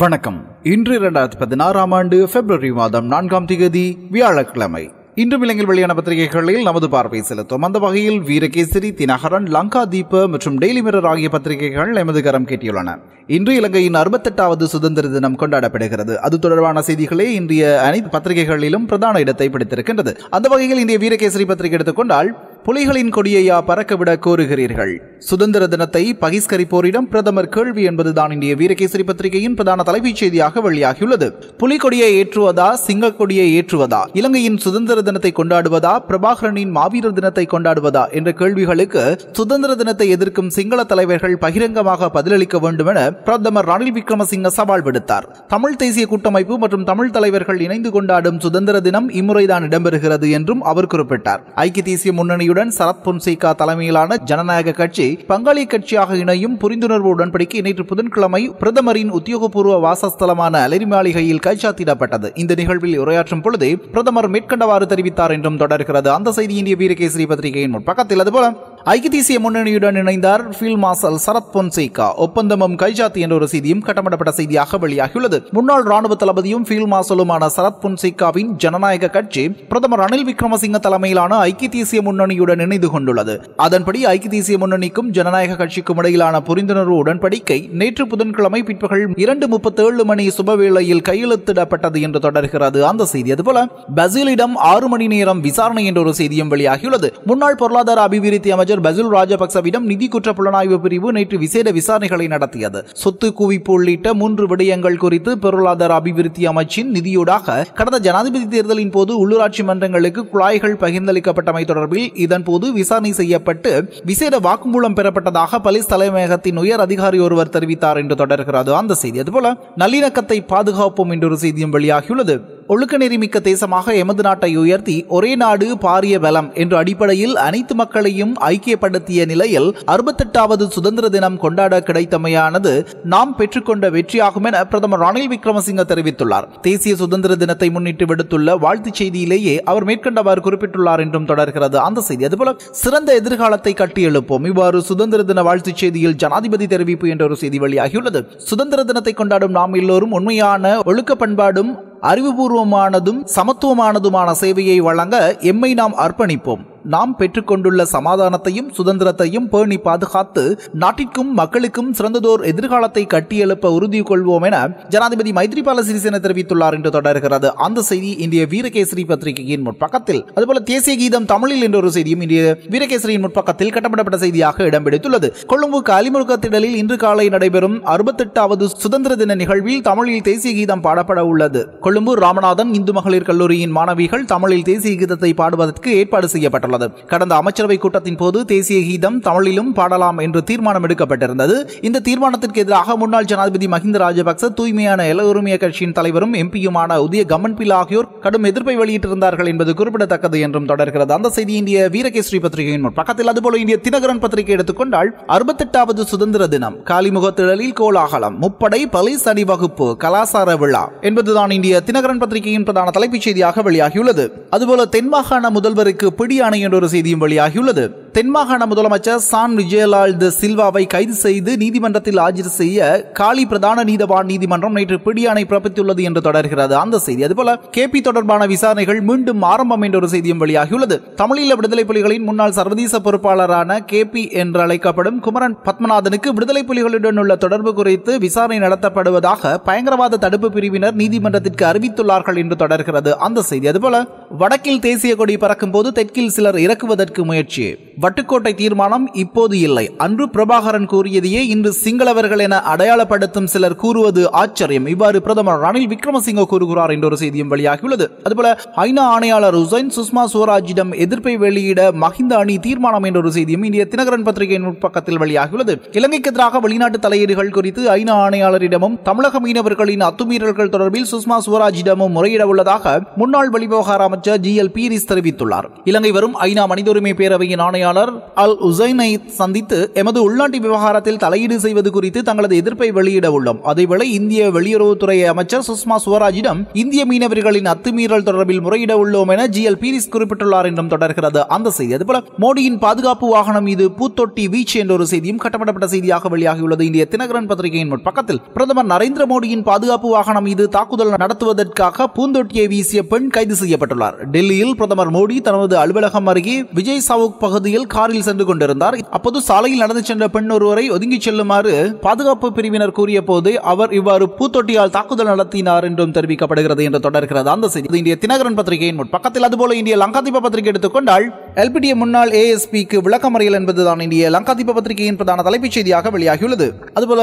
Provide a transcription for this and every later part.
வணக்கம். இன்று 2016 ஆண்டு பிப்ரவரி மாதம் 4ஆம் தேதி வியாழக்கிழமை. இன்றும் இலங்கையில் வெளியான பத்திரிகைகளில் நமது பார்வை செலுத்தும். அந்த வகையில் வீரகேசரி, தினகரன், லங்கா தீப மற்றும் டெய்லி மிரர் ஆகிய பத்திரிகைகள் எமது கரம் கேட்டியுள்ளன. இன்று இலங்கையின் 68வது சுதந்திர தினம் கொண்டாடப்படுகிறது. அது தொடர்பான செய்திகளே இன்றைய அனைத்து பத்திரிகைகளிலும் பிரதான இடத்தை பிடித்திருக்கின்றது. அந்த வகையில் இந்திய வீரகேசரி பத்திரிகை எடுத்துக்கொண்டால், புலிகளின் கொடியையா பறக்கவிட கோருகிறீர்கள், சுதந்திர தினத்தை பகிஷ்கரிப்போரிடம் பிரதமர் கேள்வி என்பதுதான் இந்திய வீரகேசரி பத்திரிகையின் பிரதான தலைப்புச் செய்தியாக வெளியாகியுள்ளது. புலிகொடியை ஏற்றுவதா, சிங்க கொடியை ஏற்றுவதா, இலங்கையின் சுதந்திர தினத்தை கொண்டாடுவதா, பிரபாகரனின் மாவீரர் தினத்தை கொண்டாடுவதா என்ற கேள்விகளுக்கு சுதந்திர தினத்தை எதிர்க்கும் சிங்கள தலைவர்கள் பகிரங்கமாக பதிலளிக்க வேண்டும் என பிரதமர் ரணில் விக்ரமசிங்க சவால் விடுத்தார். தமிழ் தேசிய கூட்டமைப்பு மற்றும் தமிழ் தலைவர்கள் இணைந்து கொண்டாடும் சுதந்திர தினம் இம்முறைதான் இடம்பெறுகிறது என்றும் அவர் குறிப்பிட்டார். ஐக்கிய தேசிய முன்னணியுடன் சரத் பொன்சேகா தலைமையிலான ஜனநாயக கட்சி பங்காளி கட்சியாக இணையும் புரிந்துணர்வு உடன்படிக்கை நேற்று புதன்கிழமை பிரதமரின் உத்தியோகபூர்வ வாசஸ்தலமான அலரி மாளிகையில் கைச்சாத்திடப்பட்டது. இந்த நிகழ்வில் உரையாற்றும் பொழுது பிரதமர் மேற்கண்டவாறு தெரிவித்தார் என்றும் தொடர்கிறது அந்த செய்தி இந்திய வீரகேசரி பத்திரிகையின் முற்பக்கத்தில். அதுபோல ஐக்கிய தேசிய முன்னணியுடன் இணைந்தார் ஃபீல்ட் மார்ஷல் சரத் பொன்சேகா, ஒப்பந்தமும் கைச்சாத்தி என்ற ஒரு செய்தியும் கட்டமிடப்பட்ட செய்தியாக வெளியாகியுள்ளது. முன்னாள் ராணுவ தளபதியும் ஃபீல்ட் மார்ஷலுமான சரத் பொன்சேகாவின் ஜனநாயக கட்சி பிரதமர் ரணில் விக்ரமசிங்க தலைமையிலான ஐக்கிய தேசிய முன்னணியுடன் இணைந்து கொண்டுள்ளது. அதன்படி ஐக்கிய தேசிய முன்னணிக்கும் ஜனநாயக கட்சிக்கும் இடையிலான புரிந்துணர்வு உடன்படிக்கை நேற்று புதன்கிழமை பிற்பகல் 2:37 மணி சுபவேளையில் கையெழுத்திடப்பட்டது என்று தொடர்கிறது அந்த செய்தி. அதுபோல பசிலிடம் 6 மணி நேரம் விசாரணை என்ற ஒரு செய்தியும் வெளியாகியுள்ளது. முன்னாள் பொருளாதார அபிவிருத்தி அமைச்சர் பசில் ராஜபக்சவிடம் நிதி குற்ற புலனாய்வு பிரிவு நேற்று விசேட விசாரணைகளை நடத்தியது. சொத்து குவிப்பு உள்ளிட்ட 3 விடயங்கள் குறித்து பொருளாதார அபிவிருத்தி அமைச்சின் நிதியூடாக கடந்த ஜனாதிபதி தேர்தலின் போது உள்ளூராட்சி மன்றங்களுக்கு குழாய்கள் பகிர்ந்தளிக்கப்பட்டமை தொடர்பில் இதன் போது விசாரணை செய்யப்பட்டு விசேட வாக்குமூலம் பெறப்பட்டதாக போலீஸ் தலைமையகத்தின் உயர் அதிகாரி ஒருவர் தெரிவித்தார் என்று தொடர்கிறது அந்த செய்தி. அதுபோல நல்லிணக்கத்தை பாதுகாப்போம் என்ற ஒரு செய்தியும் வெளியாகியுள்ளது. ஒழுக்க நெறிமிக்க தேசமாக எமது நாட்டை உயர்த்தி ஒரே நாடு பாரிய பலம் என்ற அடிப்படையில் அனைத்து மக்களையும் ஐக்கியப்படுத்திய நிலையில் 68வது சுதந்திர தினம் கொண்டாட கிடைத்தமையானது நாம் பெற்றுக்கொண்ட வெற்றியாகும் என பிரதமர் ரணில் விக்ரமசிங்க தெரிவித்துள்ளார். தேசிய சுதந்திர தினத்தை முன்னிட்டு விடுத்துள்ள வாழ்த்துச் செய்தியிலேயே அவர் மேற்கண்டவாறு குறிப்பிட்டுள்ளார் என்றும் தொடர்கிறது அந்த செய்தி. அதுபோல சிறந்த எதிர்காலத்தை கட்டியெழுப்போம், இவ்வாறு சுதந்திர தின வாழ்த்துச் செய்தியில் ஜனாதிபதி தெரிவிப்பு என்ற ஒரு செய்தி வெளியாகியுள்ளது. சுதந்திர தினத்தை கொண்டாடும் நாம் எல்லோரும் உண்மையான ஒழுக்க பண்பாடும் அறிவுபூர்வமானதும் சமத்துவமானதுமான சேவையை வழங்க எம்மை நாம் அர்ப்பணிப்போம். நாம் பெற்றுக்கொண்டுள்ள சமாதானத்தையும் சுதந்திரத்தையும் பேணி பாதுகாத்து நாட்டிற்கும் மக்களுக்கும் சிறந்ததோர் எதிர்காலத்தை கட்டியெழுப்ப உறுதி கொள்வோம் என ஜனாதிபதி மைத்ரிபால சிறிசேன தெரிவித்துள்ளார் என்று தொடர்கிறது அந்த செய்தி இந்திய வீரகேசரி பத்திரிகையின் முற்பக்கத்தில். அதுபோல தேசிய கீதம் தமிழில் என்ற ஒரு செய்தியும் இந்திய வீரகேசரியின் முற்பக்கத்தில் கட்டப்படப்பட்ட செய்தியாக இடம் பிடித்துள்ளது. கொழும்பு காலிமுருக திடலில் இன்று காலை நடைபெறும் 68வது சுதந்திர தின நிகழ்வில் தமிழில் தேசிய கீதம் பாடப்பட உள்ளது. கொழும்பு ராமநாதன் இந்து மகளிர் கல்லூரியின் மாணவிகள் தமிழில் தேசிய கீதத்தை பாடுவதற்கு ஏற்பாடு செய்யப்பட்டுள்ளது. கடந்த அமைச்சரவை கூட்டத்தின் போது தேசிய கீதம் தமிழிலும் பாடலாம் என்று தீர்மானம் எடுக்கப்பட்டிருந்தது. இந்த தீர்மானத்திற்கு எதிராக முன்னாள் ஜனாதிபதி மஹிந்த ராஜபக்ச, தூய்மையான எல உரிமைய கட்சியின் தலைவரும் எம்பியுமான உதய கம்மன்பில் ஆகியோர் கடும் எதிர்ப்பை வெளியிட்டிருந்தார்கள் என்பது குறிப்பிடத்தக்கது என்றும் தொடர்கிறது அந்த செய்தி இந்திய வீரகேசரி பத்திரிகையின் பக்கத்தில். அதுபோல இந்திய தினகரன் பத்திரிகை எடுத்துக்கொண்டால் 68வது சுதந்திர தினம் காலிமுகத்திடலில் கோலாகலம், முப்படை போலீஸ் அணிவகுப்பு, கலாசார விழா என்பதுதான் இந்திய தினகரன் பத்திரிகையின் பிரதான தலைப்புச் செய்தியாக வெளியாகியுள்ளது. அதுபோல தென்மாகாண முதல்வருக்கு பிடியாணை என்ற ஒரு செய்தியும் வெளியாகியுள்ளது. தென்மாகாண முதலமைச்சர் சான் விஜயலால் தி சில்வாவை கைது செய்து நீதிமன்றத்தில் ஆஜர் செய்ய காலி பிரதான நீதவான் நீதிமன்றம் நேற்று பிடியாணை பிறப்பித்துள்ளது என்று தொடர்கிறது அந்த செய்தி. அதுபோல கேபி தொடர்பான விசாரணைகள் மீண்டும் ஆரம்பம் என்ற ஒரு செய்தியும் வெளியாகியுள்ளது. தமிழீழ விடுதலை புலிகளின் முன்னாள் சர்வதேச பொறுப்பாளரான கேபி என்று அழைக்கப்படும் குமரன் பத்மநாதனுக்கு விடுதலை புலிகளுடன் உள்ள தொடர்பு குறித்து விசாரணை நடத்தப்படுவதாக பயங்கரவாத தடுப்பு பிரிவினர் நீதிமன்றத்திற்கு அறிவித்துள்ளார்கள் என்று தொடர்கிறது அந்த செய்தி. அதுபோல வடக்கில் தேசிய கொடி பறக்கும் போது தெற்கில் சிலர் இறக்குவதற்கு முயற்சி, வட்டுக்கோட்டை தீர்மானம் இப்போது இல்லை, அன்று பிரபாகரன் கூறியதையே இன்று சிங்களவர்கள் என அடையாளப்படுத்தும் சிலர் கூறுவது ஆச்சரியம், இவ்வாறு பிரதமர் ரணில் விக்ரமசிங்க கூறுகிறார் என்ற ஒரு செய்தியும் வெளியாகியுள்ளது. அதுபோல ஐநா ஆணையாளர் ஹுசைன் சுஷ்மா சுவராஜிடம் எதிர்ப்பை வெளியிட மஹிந்த அணி தீர்மானம் என்ற ஒரு செய்தியும் இந்திய தினகரன் பத்திரிகையின் பக்கத்தில் வெளியாகியுள்ளது. இலங்கைக்கு எதிராக வெளிநாட்டு தலையீடுகள் குறித்து ஐநா ஆணையாளரிடமும் தமிழக மீனவர்களின் அத்துமீறல்கள் தொடர்பில் சுஷ்மா சுவராஜிடமும் முறையிட உள்ளதாக முன்னாள் வெளிவிவகார அமைச்சர் GL பீரிஸ் தெரிவித்துள்ளார். இலங்கை வரும் ஐநா மனித உரிமை பேரவையின் ஆணையாளர் ஆணையாளர் அல் உசைனை சந்தித்து எமது உள்நாட்டு விவகாரத்தில் தலையீடு செய்வது குறித்து தங்களது எதிர்ப்பை வெளியிட உள்ளோம். அதேவேளை இந்திய வெளியுறவுத்துறை அமைச்சர் சுஷ்மா சுவராஜிடம் இந்திய மீனவர்களின் அத்துமீறல் தொடர்பில் முறையிட உள்ளோம் என GL பீரிஸ் குறிப்பிட்டுள்ளார் என்றும் தொடர்கிறது அந்த செய்தி. அதுபோல மோடியின் பாதுகாப்பு வாகனம் மீது பூத்தொட்டி வீச்சு என்ற ஒரு செய்தியும் கட்டப்படப்பட்ட செய்தியாக வெளியாகியுள்ளது. இந்திய தினகரன் பத்திரிகையின் முற்பக்கத்தில் பிரதமர் நரேந்திர மோடியின் பாதுகாப்பு வாகனம் மீது தாக்குதல் நடத்துவதற்காக பூந்தொட்டியை வீசிய பெண் கைது செய்யப்பட்டுள்ளார். டெல்லியில் பிரதமர் மோடி தனது அலுவலகம் அருகே விஜய் சவுக் பகுதியில் காரில் சென்று கொண்டிருந்தார். அப்போது சாலையில் நடந்து சென்ற பெண் ஒருவரை ஒதுங்கி செல்லுமாறு பாதுகாப்பு பிரிவினர் கூறிய போது அவர் இவ்வாறு பூத்தொட்டியால் தாக்குதல் நடத்தினார் என்றும் தெரிவிக்கப்படுகிறது என்று தொடர்கிறது அந்த செய்தி இந்திய தினகரன் பத்திரிகையின் முற்பக்கத்தில். அதுபோல இந்திய லங்காதீப பத்திரிகை எடுத்துக்கொண்டால் LPDA முன்னாள் ASPக்கு விளக்கமறியல் என்பதுதான் இந்திய லங்காதீப பத்திரிகையின் பிரதான தலைப்புச் செய்தியாக வெளியாகியுள்ளது. அதுபோல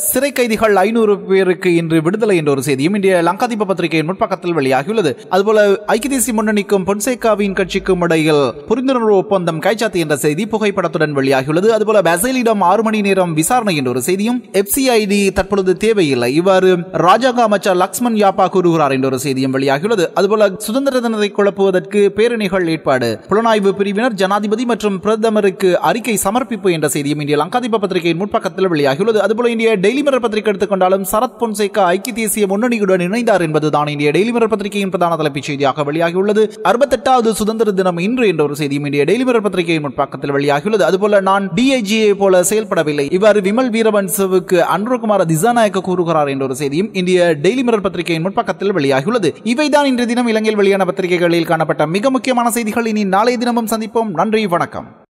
சிறை கைதிகள் 500 பேருக்கு இன்று விடுதலை என்ற ஒரு செய்தியும் இந்திய லங்காதீப பத்திரிகையின் முற்பக்கத்தில் வெளியாகியுள்ளது. அதுபோல ஐக்கிய தேசிய முன்னணிக்கும் பொன்சேகாவின் கட்சிக்கும் இடையில் புரிந்துணர்வு ஒப்பந்தம் கைச்சாத்து என்ற செய்தி புகைப்படத்துடன் வெளியாகியுள்ளது. அதுபோல பசேலிடம் 6 மணி நேரம் விசாரணை என்ற ஒரு செய்தியும் FCID தற்பொழுது தேவையில்லை இவ்வாறு ராஜாங்க அமைச்சர் லக்ஷ்மண் யாப்பா கூறுகிறார் என்ற ஒரு செய்தியும் வெளியாகியுள்ளது. அதுபோல சுதந்திர தினத்தை குழப்புவதற்கு பேரணிகள் ஏற்பாடு, புலனாய்வு பிரிவினர் ஜனாதிபதி மற்றும் பிரதமருக்கு அறிக்கை சமர்ப்பிப்பு என்ற செய்தியும் இந்திய லங்காதீப பத்திரிகையின் முற்பக்கத்தில் வெளியாகியுள்ளது. அதுபோல இந்திய டெய்லி மிரர் பத்திரிகை எடுத்துக்கொண்டாலும் சரத் பொன்சேகா ஐக்கிய தேசிய முன்னணியுடன் இணைந்தார் என்பதுதான் இந்திய டெய்லி மிரர் பத்திரிகையின் பிரதான தலைப்புச் செய்தியாக வெளியாகியுள்ளது. 68வது சுதந்திர தினம் இன்று என்ற ஒரு செய்தியும் இந்திய டெய்லி மிரர் பத்திரிகையின் முற்பக்கத்தில் வெளியாகியுள்ளது. அதுபோல நான் DIGயை போல செயல்படவில்லை இவ்வாறு விமல் வீரவன்சவுக்கு அனுரகுமார திசாநாயக்க கூறுகிறார் என்ற ஒரு செய்தியும் இந்திய டெய்லி மிரர் பத்திரிகையின் முற்பக்கத்தில் வெளியாகியுள்ளது. இவைதான் இன்றைய தினம் இலங்கையில் வெளியான பத்திரிகைகளில் காணப்பட்ட மிக முக்கியமான செய்திகள். இனி நாளைய தினமும் சந்திப்போம். நன்றி, வணக்கம்.